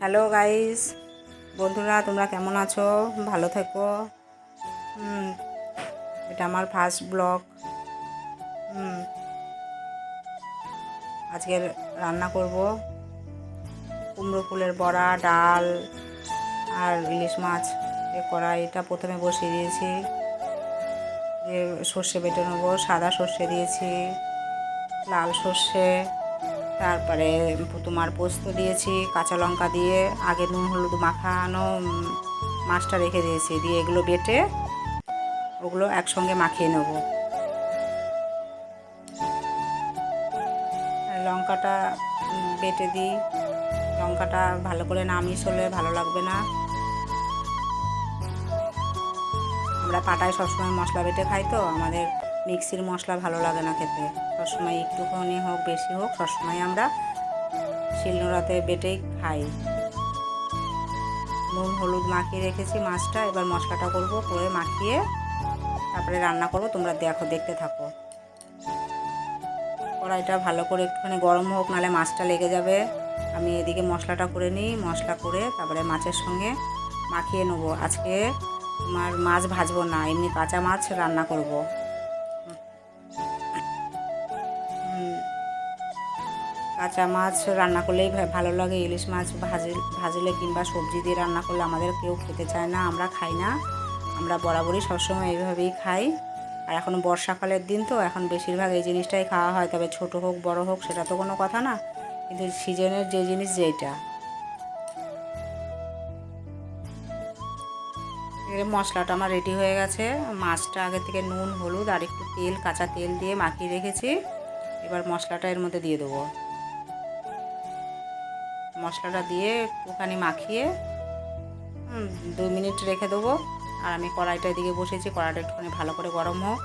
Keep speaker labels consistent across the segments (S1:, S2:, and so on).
S1: Hello guys, বন্ধুরা তোমরা কেমন আছো? ভালো থেকো। এটা আমার ফার্স্ট ব্লগ। আজকে রান্না করব কুমড়ো ফুলের বড়া, ডাল আর ইলিশ মাছ। কড়াইটা প্রথমে বসিয়ে দিয়েছি, সর্ষে বেটে নেবো। সাদা সর্ষে দিয়েছি, লাল সর্ষে, তারপরে তোমার পোস্ত দিয়েছি, কাঁচা লঙ্কা দিয়ে আগে নুন হলুদ মাখানো মাছটা রেখে দিয়েছি, দিয়ে এগুলো বেটে ওগুলো একসঙ্গে মাখিয়ে নেব। লঙ্কাটা বেটে দিই, লঙ্কাটা ভালো করে না মিশলে ভালো লাগবে না। আমরা পাটায় সবসময় মশলা বেটে খাই, তো আমাদের মিক্সির মশলা ভালো লাগে না খেতে। সবসময় একটুখানি হোক বেশি হোক, সবসময় আমরা শিলনোড়াতে বেটেই খাই। নুন হলুদ মাখিয়ে রেখেছি মাছটা, এবার মশলাটা করব, করে মাখিয়ে তারপরে রান্না করব। তোমরা দেখতে থাকো। কড়াইটা ভালো করে একটুখানি গরম হোক, নাহলে মাছটা লেগে যাবে। আমি এদিকে মশলাটা করে নিই, মশলা করে তারপরে মাছের সঙ্গে মাখিয়ে নেবো। আজকে তোমার মাছ ভাজবো না, এমনি কাঁচা মাছ রান্না করব। কাঁচা মাছ রান্না করলেই ভালো লাগে। ইলিশ মাছ ভাজলে কিংবা সবজি দিয়ে রান্না করলে আমাদের কেউ খেতে চায় না, আমরা খাই না। আমরা বরাবরই সবসময় এইভাবেই খাই। আর এখন বর্ষাকালের দিন, তো এখন বেশিরভাগ এই জিনিসটাই খাওয়া হয়। তবে ছোট হোক বড় হোক সেটা তো কোনো কথা না, কিন্তু সিজনের যে জিনিস যেইটা। এর মশলাটা আমার রেডি হয়ে গেছে। মাছটা আগে থেকে নুন হলুদ আর একটু তেল, কাঁচা তেল দিয়ে মাখিয়ে রেখেছি। এবার মশলাটা এর মধ্যে দিয়ে দেবো। মশলাটা দিয়ে একটুখানি মাখিয়ে 2 মিনিট রেখে দেবো। আর আমি কড়াইটা এদিকে বসেছি, কড়াইটা একটুখানি ভালো করে গরম হোক,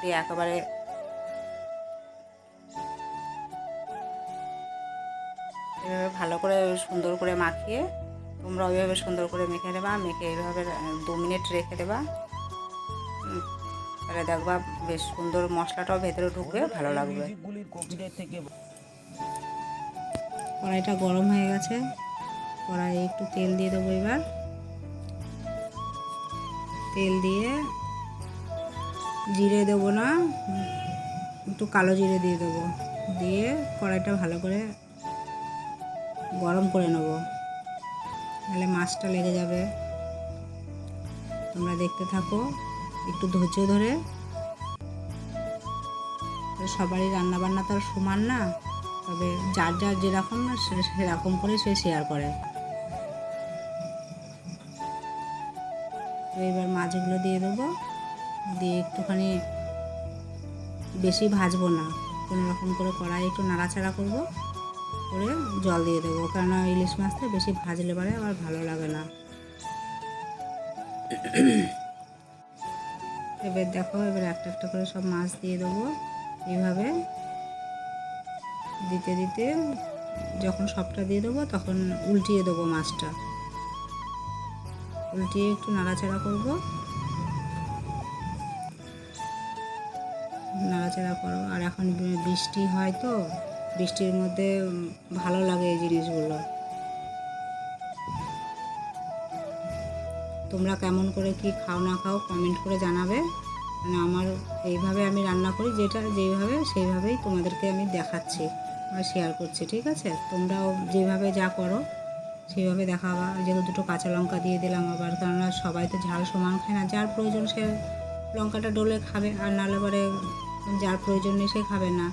S1: দিয়ে একেবারে এভাবে ভালো করে সুন্দর করে মাখিয়ে, তোমরা ওইভাবে সুন্দর করে মেখে দেবা। মেখে এইভাবে 2 মিনিট রেখে দেবা। তাহলে দেখবা বেশ সুন্দর মশলাটাও ভেতরে ঢুকবে, ভালো লাগবে। কড়াইটা গরম হয়ে গেছে, কড়াইয়ে একটু তেল দিয়ে দেবো। এবার তেল দিয়ে জিরে দেবো না, একটু কালো জিরে দিয়ে দেবো। দিয়ে কড়াইটা ভালো করে গরম করে নেব, তাহলে মাছটা লেগে যাবে। তোমরা দেখতে থাকো একটু ধৈর্য ধরে। সবারই রান্নাবান্না তো আর সমান না, তবে যার যার যেরকম না সেরকম করে সে শেয়ার করে। তো এবার মাছগুলো দিয়ে দেবো, দিয়ে একটুখানি বেশি ভাজবো না, কোনো রকম করে কড়াই একটু নাড়াচাড়া করবো, করে জল দিয়ে দেবো। কেননা ইলিশ মাছটা বেশি ভাজলে পরে আবার ভালো লাগে না। এবার দেখো, এবার একটা একটা করে সব মাছ দিয়ে দেবো। এইভাবে দিতে দিতে যখন সবটা দিয়ে দেবো, তখন উল্টিয়ে দেবো মাছটা, উল্টিয়ে একটু নাড়াচাড়া করবো। নাড়াচাড়া করো। আর এখন বৃষ্টি হয়, তো বৃষ্টির মধ্যে ভালো লাগে এই জিনিসগুলো। তোমরা কেমন করে কি খাও না খাও কমেন্ট করে জানাবে। মানে আমার এইভাবে আমি রান্না করি, যেটা যেইভাবে সেইভাবেই তোমাদেরকে আমি দেখাচ্ছি আর শেয়ার করছি, ঠিক আছে? তোমরাও যেভাবে যা করো সেইভাবে দেখাবা। যেহেতু দুটো কাঁচা লঙ্কা দিয়ে দিলাম আবার, কেননা সবাই তো ঝাল সমান খায় না। যার প্রয়োজন সে লঙ্কাটা ডলে খাবে, আর নাহলে পরে যার প্রয়োজন নেই সে খাবে না।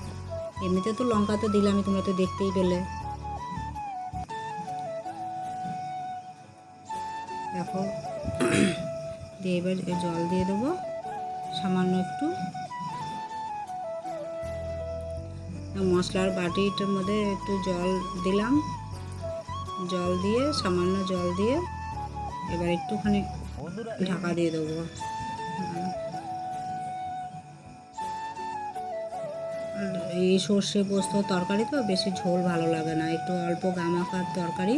S1: এমনিতে তো লঙ্কা তো দিলামই, তোমরা তো দেখতেই পেলে। দেখো, দিয়ে এবার জল দিয়ে দেবো সামান্য একটু। মশলার বাটিটার মধ্যে একটু জল দিলাম, জল দিয়ে সামান্য জল দিয়ে এবার একটুখানি ঢাকা দিয়ে দেবো। এই সর্ষে পোস্ত তরকারি তো বেশি ঝোল ভালো লাগে না, একটু অল্প গামাখার তরকারি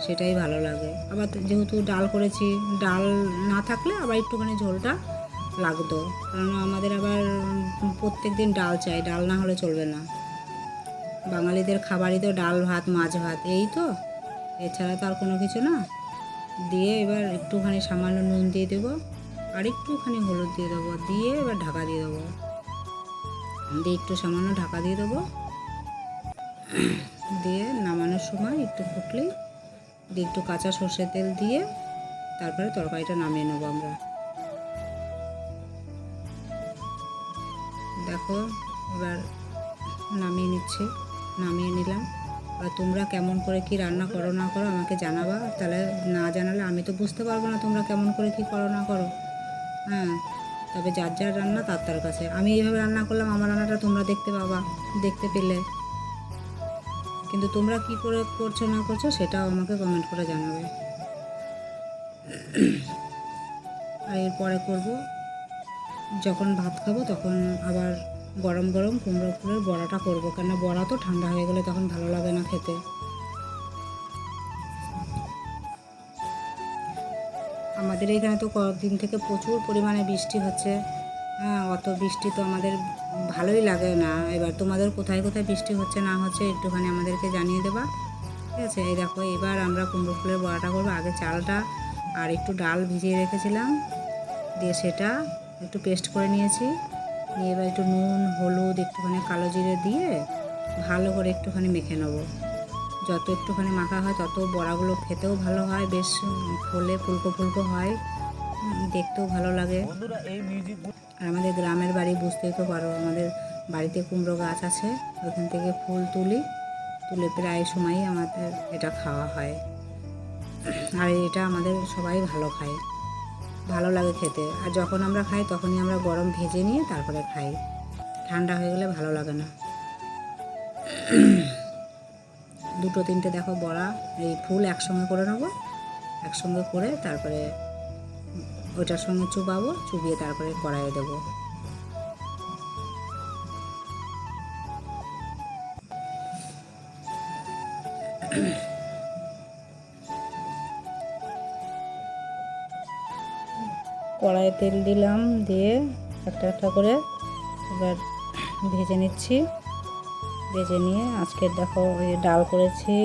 S1: সেটাই ভালো লাগে। আবার যেহেতু ডাল করেছি, ডাল না থাকলে আবার একটুখানি ঝোলটা লাগতো, কারণ আমাদের আবার প্রত্যেক দিন ডাল চাই, ডাল না হলে চলবে না। বাঙালিদের খাবারই তো ডাল ভাত মাছ ভাত, এই তো। এছাড়া তো আর কোনো কিছু না। দিয়ে এবার একটুখানি সামান্য নুন দিয়ে দেবো, আর একটুখানি হলুদ দিয়ে দেবো, দিয়ে এবার ঢাকা দিয়ে দেবো, দিয়ে একটু সামান্য ঢাকা দিয়ে দেবো। দিয়ে নামানোর সময় একটু ফুটলেই দিয়ে একটু কাঁচা সর্ষের তেল দিয়ে তারপরে তরকারিটা নামিয়ে নেবো আমরা। দেখো এবার নামিয়ে নিলাম। এবার তোমরা কেমন করে কি রান্না করো না করো আমাকে জানাবা, তাহলে না জানালে আমি তো বুঝতে পারবো না তোমরা কেমন করে কি করো না করো। হ্যাঁ, তবে যার যার রান্না তার তার কাছে। আমি এইভাবে রান্না করলাম, আমার রান্নাটা তোমরা দেখতে পেলে, কিন্তু তোমরা কি করে করছো না করছো সেটাও আমাকে কমেন্ট করে জানাবে। আর এরপরে করব, যখন ভাত খাবো তখন আবার গরম গরম কুমড়ো ফুলের বড়াটা করবো, কেননা বড়া তো ঠান্ডা হয়ে গেলে তখন ভালো লাগে না খেতে। আমাদের এখানে তো কদিন থেকে প্রচুর পরিমাণে বৃষ্টি হচ্ছে। হ্যাঁ, অত বৃষ্টি তো আমাদের ভালোই লাগে না। এবার তোমাদের কোথায় কোথায় বৃষ্টি হচ্ছে না হচ্ছে একটুখানি আমাদেরকে জানিয়ে দেবা, ঠিক আছে? এই দেখো এবার আমরা কুমড়ো ফুলের বড়াটা করবো। আগে চালটা আর একটু ডাল ভিজিয়ে রেখেছিলাম, দিয়ে সেটা একটু পেস্ট করে নিয়েছি। নিয়ে এবার একটু নুন হলুদ একটুখানি কালো জিরে দিয়ে ভালো করে একটুখানি মেখে নেবো। যত একটুখানি মাখা হয় তত বড়াগুলো খেতেও ভালো হয়, বেশ ফোলে ফুলকো ফুলকো হয়, দেখতেও ভালো লাগে। আর আমাদের গ্রামের বাড়ি, বুঝতেই তো পারো, আমাদের বাড়িতে কুমড়ো গাছ আছে, ওখান থেকে ফুল তুলে প্রায় সময়ই আমাদের এটা খাওয়া হয়। আর এটা আমাদের সবাই ভালো খায়, ভালো লাগে খেতে। আর যখন আমরা খাই তখনই আমরা গরম ভেজে নিয়ে তারপরে খাই, ঠান্ডা হয়ে গেলে ভালো লাগে না। দুটো তিনটে দেখো বড়া এই ফুল একসঙ্গে করে নেবো, একসঙ্গে করে তারপরে ওইটার সঙ্গে চুবিয়ে তারপরে কড়াইয়ে দেবো। কড়াইয়ে তেল দিলাম, দিয়ে একটা একটা করে এবার ভেজে নিচ্ছি। ভেজে নিয়ে আজকে দেখো ওই ডাল করেছি,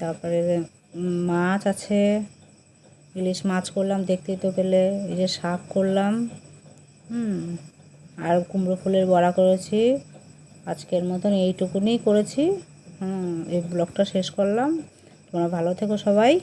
S1: তারপরে মাছ আছে, ইলিশ মাছ করলাম দেখতেই তো পেলে, এই যে শাক করলাম, আর কুমড়ো ফুলের বড়া করেছি। আজকের মতন এইটুকুনি করেছি। এই ব্লগটা শেষ করলাম। তোমরা ভালো থেকো সবাই।